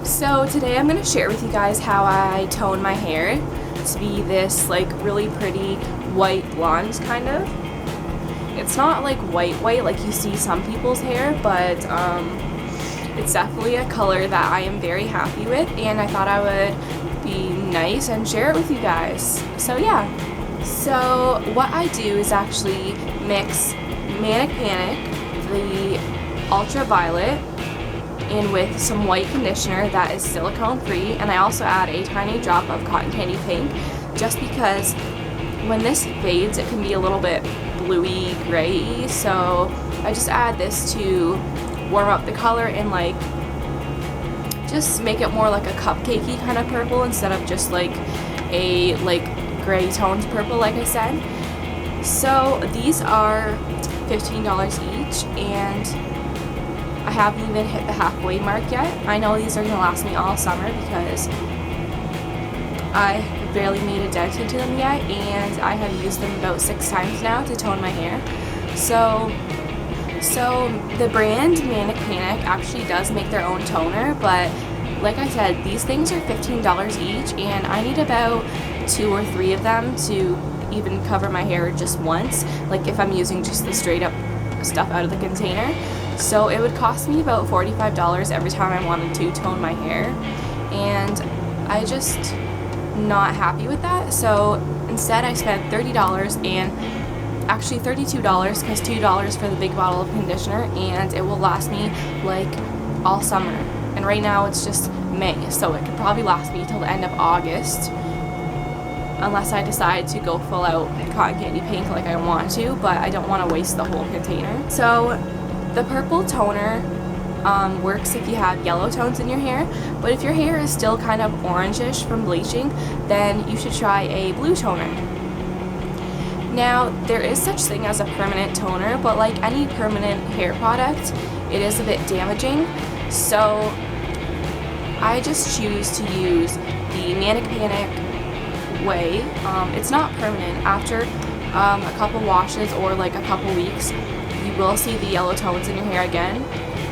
So today I'm going to share with you guys how I tone my hair to be this like really pretty white blonde kind of. It's not like white like you see some people's hair, but it's definitely a color that I am very happy with, and I thought I would be nice and share it with you guys. So yeah. So what I do is actually mix Manic Panic, the ultraviolet, in with some white conditioner that is silicone free, and I also add a tiny drop of cotton candy pink, just because when this fades it can be a little bit bluey gray, so I just add this to warm up the color and like just make it more like a cupcakey kind of purple instead of just like a gray toned purple like I said. So these are $15 each, and I haven't even hit the halfway mark yet. I know these are going to last me all summer because I barely made a dent into them yet, and I have used them about 6 times now to tone my hair. So the brand Manic Panic actually does make their own toner, but like I said, these things are $15 each, and I need about 2 or 3 of them to even cover my hair just once, like if I'm using just the straight up stuff out of the container. So it would cost me about $45 every time I wanted to tone my hair, and I just not happy with that. So instead I spent $30 and actually $32 because $2 for the big bottle of conditioner, and it will last me like all summer. And right now it's just May, so it could probably last me till the end of August unless I decide to go full out cotton candy pink like I want to, but I don't want to waste the whole container. So the purple toner works if you have yellow tones in your hair, but if your hair is still kind of orangish from bleaching, then you should try a blue toner. Now, there is such thing as a permanent toner, but like any permanent hair product, it is a bit damaging. So I just choose to use the Manic Panic way. It's not permanent. After a couple washes or like a couple weeks, you will see the yellow tones in your hair again.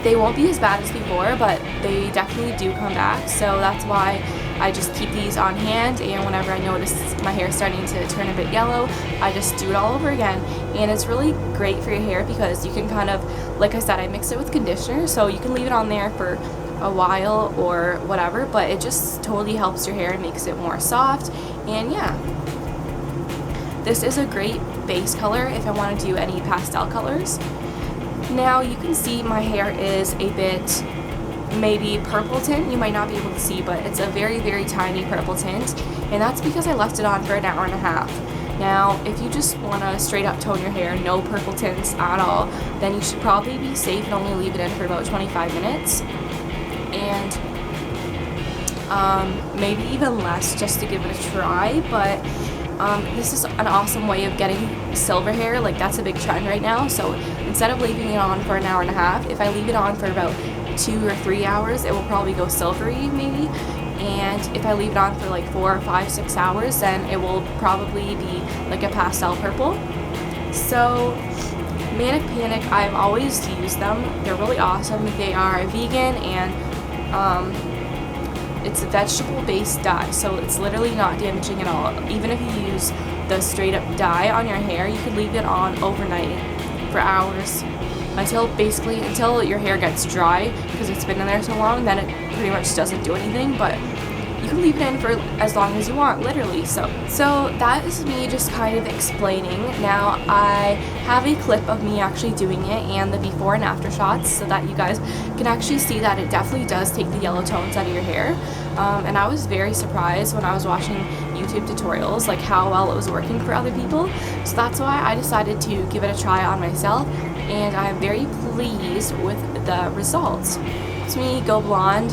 They won't be as bad as before, but they definitely do come back, so that's why I just keep these on hand, and whenever I notice my hair starting to turn a bit yellow, I just do it all over again. And it's really great for your hair because you can kind of, like I said, I mix it with conditioner, so you can leave it on there for a while or whatever, but it just totally helps your hair and makes it more soft. And yeah, this is a great base color if I want to do any pastel colors. Now you can see my hair is a bit maybe purple tint. You might not be able to see, but it's a very, very tiny purple tint, and that's because I left it on for an hour and a half. Now, if you just want to straight up tone your hair, no purple tints at all, then you should probably be safe and only leave it in for about 25 minutes. And maybe even less just to give it a try, but this is an awesome way of getting silver hair. Like, that's a big trend right now, so instead of leaving it on for an hour and a half, if I leave it on for about 2 or 3 hours, it will probably go silvery maybe, and if I leave it on for like 4 or 5, 6 hours, then it will probably be like a pastel purple. So Manic Panic, I've always used them. They're really awesome. They are vegan, and it's a vegetable-based dye, so it's literally not damaging at all. Even if you use the straight-up dye on your hair, you can leave it on overnight for hours until your hair gets dry, because it's been in there so long, then it pretty much doesn't do anything, but you can leave it in for as long as you want, literally. So that is me just kind of explaining. Now I have a clip of me actually doing it and the before and after shots, so that you guys can actually see that it definitely does take the yellow tones out of your hair. And I was very surprised when I was watching YouTube tutorials like how well it was working for other people. So that's why I decided to give it a try on myself, and I am very pleased with the results. To me, Go Blonde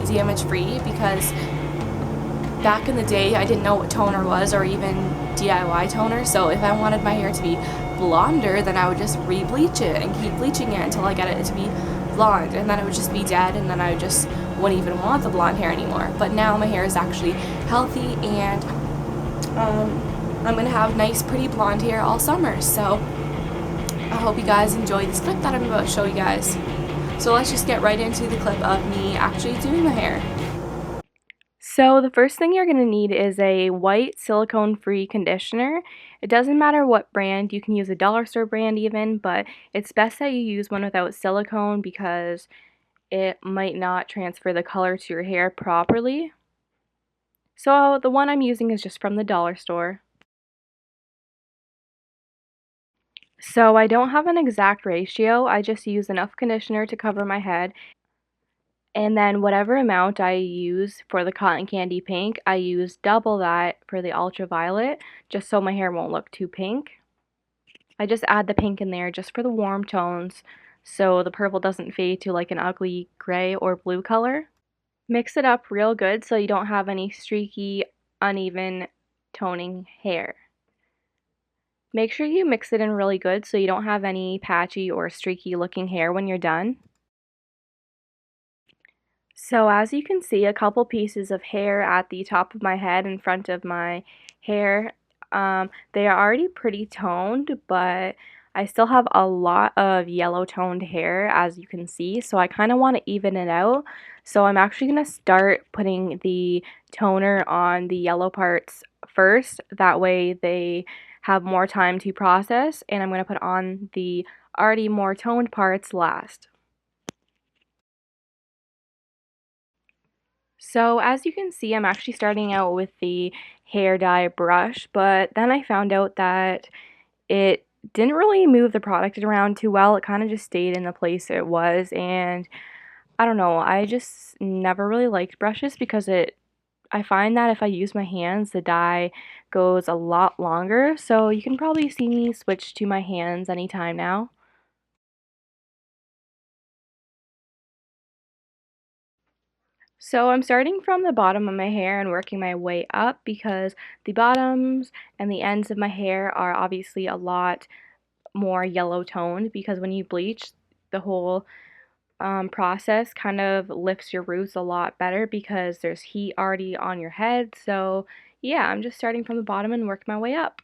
damage free, because back in the day I didn't know what toner was, or even DIY toner, so if I wanted my hair to be blonder, then I would just re-bleach it and keep bleaching it until I get it to be blonde, and then it would just be dead, and then I just wouldn't even want the blonde hair anymore. But now my hair is actually healthy, and I'm gonna have nice pretty blonde hair all summer. So I hope you guys enjoy this clip that I'm about to show you guys. So let's just get right into the clip of me actually doing my hair. So the first thing you're going to need is a white silicone-free conditioner. It doesn't matter what brand, you can use a dollar store brand even, but it's best that you use one without silicone because it might not transfer the color to your hair properly. So the one I'm using is just from the dollar store. So I don't have an exact ratio, I just use enough conditioner to cover my head. And then whatever amount I use for the cotton candy pink, I use double that for the ultraviolet, just so my hair won't look too pink. I just add the pink in there just for the warm tones, so the purple doesn't fade to like an ugly gray or blue color. Mix it up real good so you don't have any streaky, uneven toning hair. Make sure you mix it in really good so you don't have any patchy or streaky looking hair when you're done. So as you can see, a couple pieces of hair at the top of my head in front of my hair, they are already pretty toned, but I still have a lot of yellow toned hair as you can see, so I kind of want to even it out. So I'm actually going to start putting the toner on the yellow parts first, that way they have more time to process, and I'm going to put on the already more toned parts last. So as you can see, I'm actually starting out with the hair dye brush, but then I found out that it didn't really move the product around too well. It kind of just stayed in the place it was, and I don't know, I just never really liked brushes because I find that if I use my hands, the dye goes a lot longer, so you can probably see me switch to my hands anytime now. So I'm starting from the bottom of my hair and working my way up because the bottoms and the ends of my hair are obviously a lot more yellow toned because when you bleach, the whole process kind of lifts your roots a lot better because there's heat already on your head. So yeah, I'm just starting from the bottom and working my way up.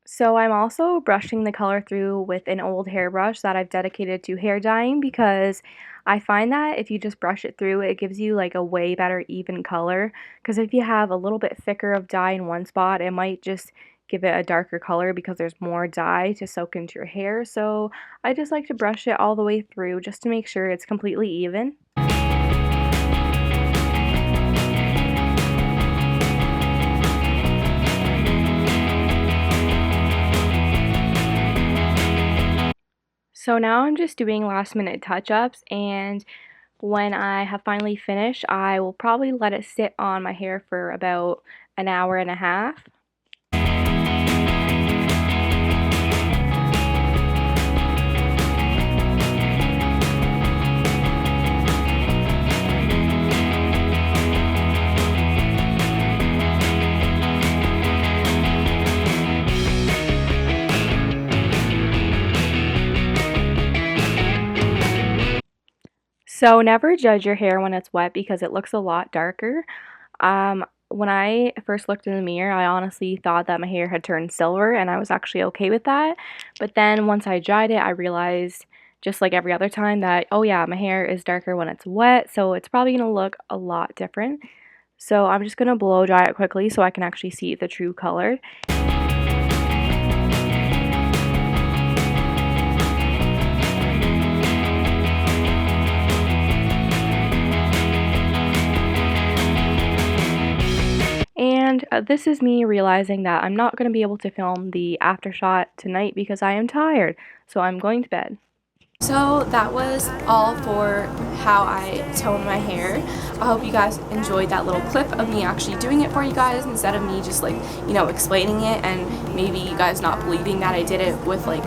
So I'm also brushing the color through with an old hairbrush that I've dedicated to hair dyeing because I find that if you just brush it through, it gives you like a way better even color. Because if you have a little bit thicker of dye in one spot, it might just give it a darker color because there's more dye to soak into your hair. So I just like to brush it all the way through just to make sure it's completely even. So now I'm just doing last minute touch-ups, and when I have finally finished, I will probably let it sit on my hair for about an hour and a half. So never judge your hair when it's wet because it looks a lot darker. When I first looked in the mirror, I honestly thought that my hair had turned silver, and I was actually okay with that. But then once I dried it, I realized, just like every other time, that, oh yeah, my hair is darker when it's wet, so it's probably going to look a lot different. So I'm just going to blow dry it quickly so I can actually see the true color. And this is me realizing that I'm not going to be able to film the after shot tonight because I am tired, so I'm going to bed. So that was all for how I tone my hair. I hope you guys enjoyed that little clip of me actually doing it for you guys instead of me just like, you know, explaining it and maybe you guys not believing that I did it with like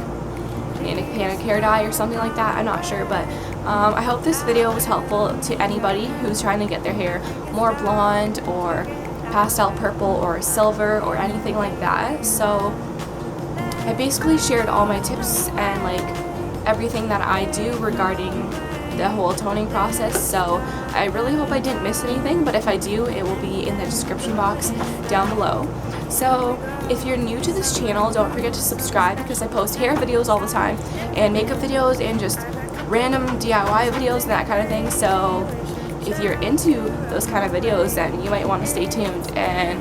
Manic Panic hair dye or something like that. I'm not sure, but I hope this video was helpful to anybody who's trying to get their hair more blonde or pastel purple or silver or anything like that. So I basically shared all my tips and like everything that I do regarding the whole toning process, so I really hope I didn't miss anything, but if I do, it will be in the description box down below. So if you're new to this channel, don't forget to subscribe because I post hair videos all the time and makeup videos and just random DIY videos and that kind of thing. So if you're into those kind of videos, then you might want to stay tuned, and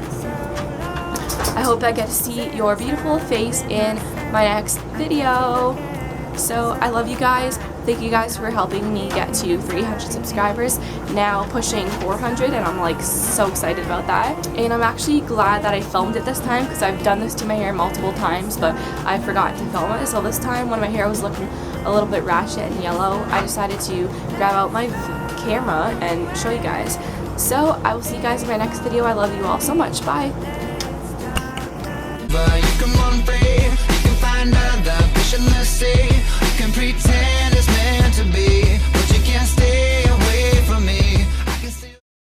I hope I get to see your beautiful face in my next video. So I love you guys. Thank you guys for helping me get to 300 subscribers, now pushing 400, and I'm like so excited about that. And I'm actually glad that I filmed it this time because I've done this to my hair multiple times, but I forgot to film it. So this time when my hair was looking a little bit ratchet and yellow, I decided to grab out my camera and show you guys. So I will see you guys in my next video. I love you all so much. Bye. But you can run free, you can find other fish in the sea.